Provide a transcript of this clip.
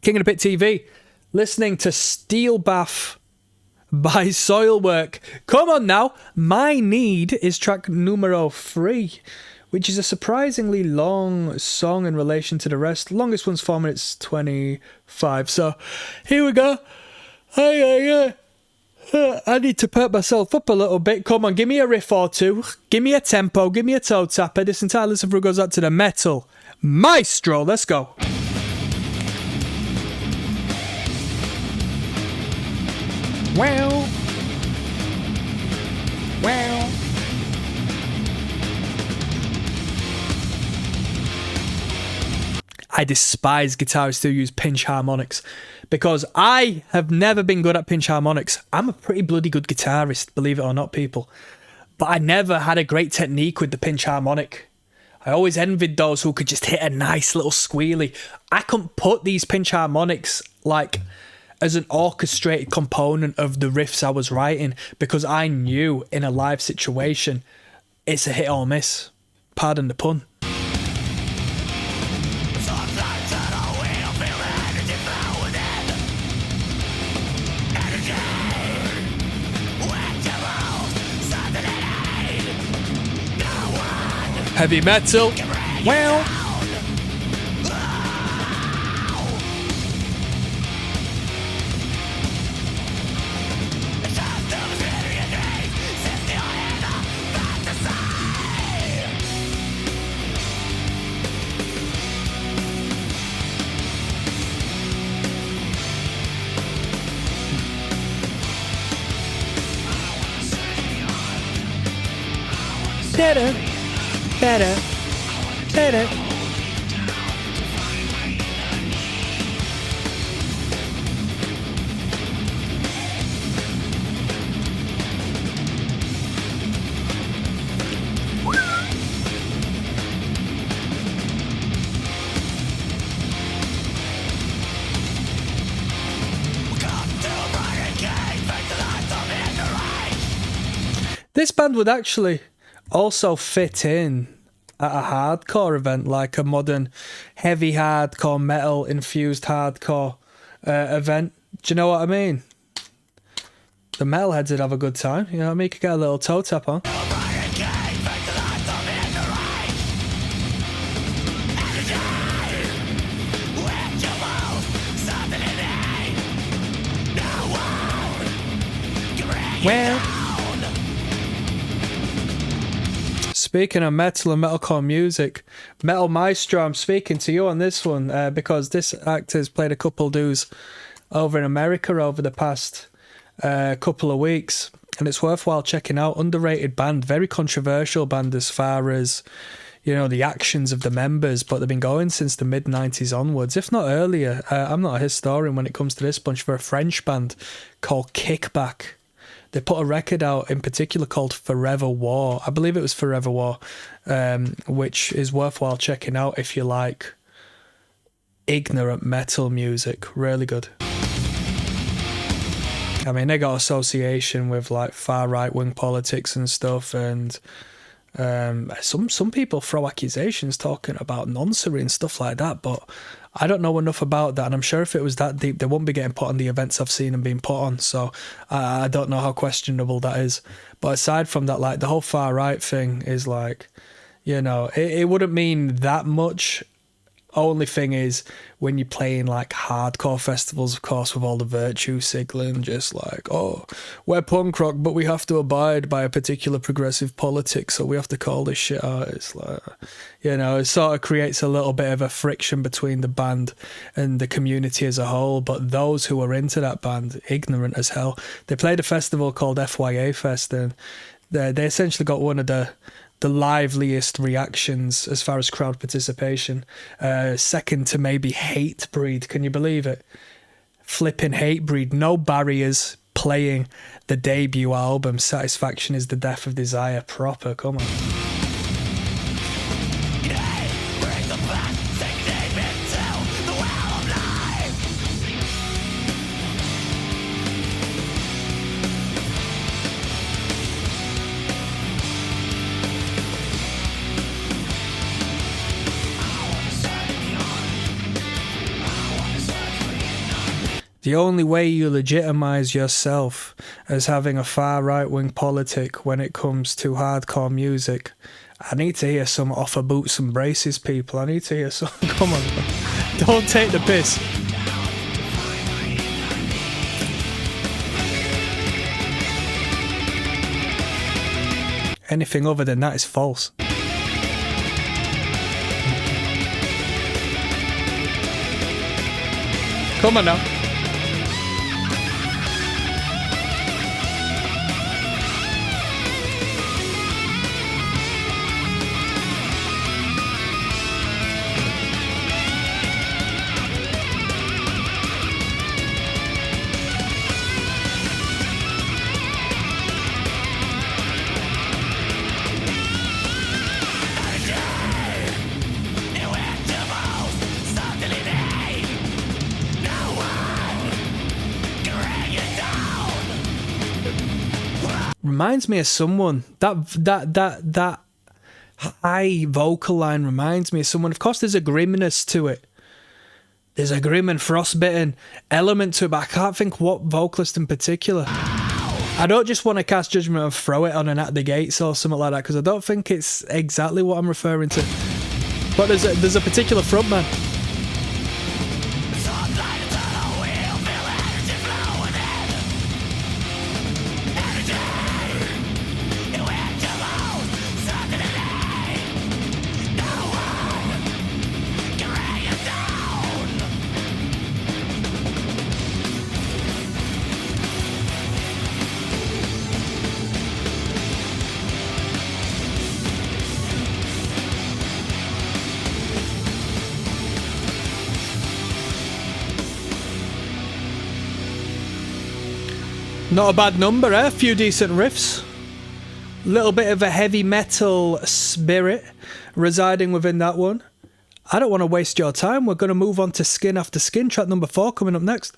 King of the Pit TV, listening to Steel Bath by Soilwork. Come on now, My Need is track numero 3, which is a surprisingly long song in relation to the rest. Longest one's 4 minutes 25. So here we go. I need to perk myself up a little bit. Come on, give me a riff or two. Give me a tempo. Give me a toe tapper. This entire listen through goes out to the metal maestro. Let's go. Well. I despise guitarists who use pinch harmonics because I have never been good at pinch harmonics. I'm a pretty bloody good guitarist, believe it or not, people. But I never had a great technique with the pinch harmonic. I always envied those who could just hit a nice little squealy. I couldn't put these pinch harmonics like as an orchestrated component of the riffs I was writing because I knew in a live situation it's a hit or miss. Pardon the pun. Heavy metal. Well. Better. This band would actually also fit in at a hardcore event, like a modern heavy hardcore metal infused hardcore event. Do you know what I mean? The metalheads would have a good time. You know what I mean? You could get a little toe tap on. Well, speaking of metal and metalcore music, Metal Maestro, I'm speaking to you on this one because this act has played a couple dues over in America over the past couple of weeks, and it's worthwhile checking out. Underrated band, very controversial band as far as, you know, the actions of the members, but they've been going since the mid-90s onwards, if not earlier. I'm not a historian when it comes to this bunch. For a French band called Kickback. They put a record out in particular called Forever War. I believe it was Forever War, which is worthwhile checking out if you like ignorant metal music. Really good. I mean, they got association with like far right-wing politics and stuff, and some people throw accusations talking about noncery and stuff like that, but I don't know enough about that, and I'm sure if it was that deep, they wouldn't be getting put on the events I've seen them being put on, so I don't know how questionable that is. But aside from that, like, the whole far right thing is like, you know, it wouldn't mean that much. Only thing is, when you're playing like hardcore festivals, of course, with all the virtue signaling, just like, oh, we're punk rock, but we have to abide by a particular progressive politics, so we have to call this shit out. It's like, you know, it sort of creates a little bit of a friction between the band and the community as a whole. But those who are into that band, ignorant as hell, they played a festival called FYA Fest, and they essentially got one of the liveliest reactions as far as crowd participation, second to maybe Hatebreed. Can you believe it? Flipping Hatebreed, no barriers, playing the debut album Satisfaction is the Death of Desire proper. Come on. The only way you legitimize yourself as having a far right-wing politic when it comes to hardcore music. I need to hear some Offer Boots and Braces, people. I need to hear some. Come on, don't take the piss. Anything other than that is false. Come on now. Reminds me of someone. That high vocal line reminds me of someone. Of course, there's a grimness to it. There's a grim and frostbitten element to it, but I can't think what vocalist in particular. I don't just want to cast judgment and throw it on an At the Gates or something like that, because I don't think it's exactly what I'm referring to. But there's a particular frontman. Not a bad number, eh? A few decent riffs. Little bit of a heavy metal spirit residing within that one. I don't want to waste your time. We're going to move on to Skin After Skin, track number 4 coming up next.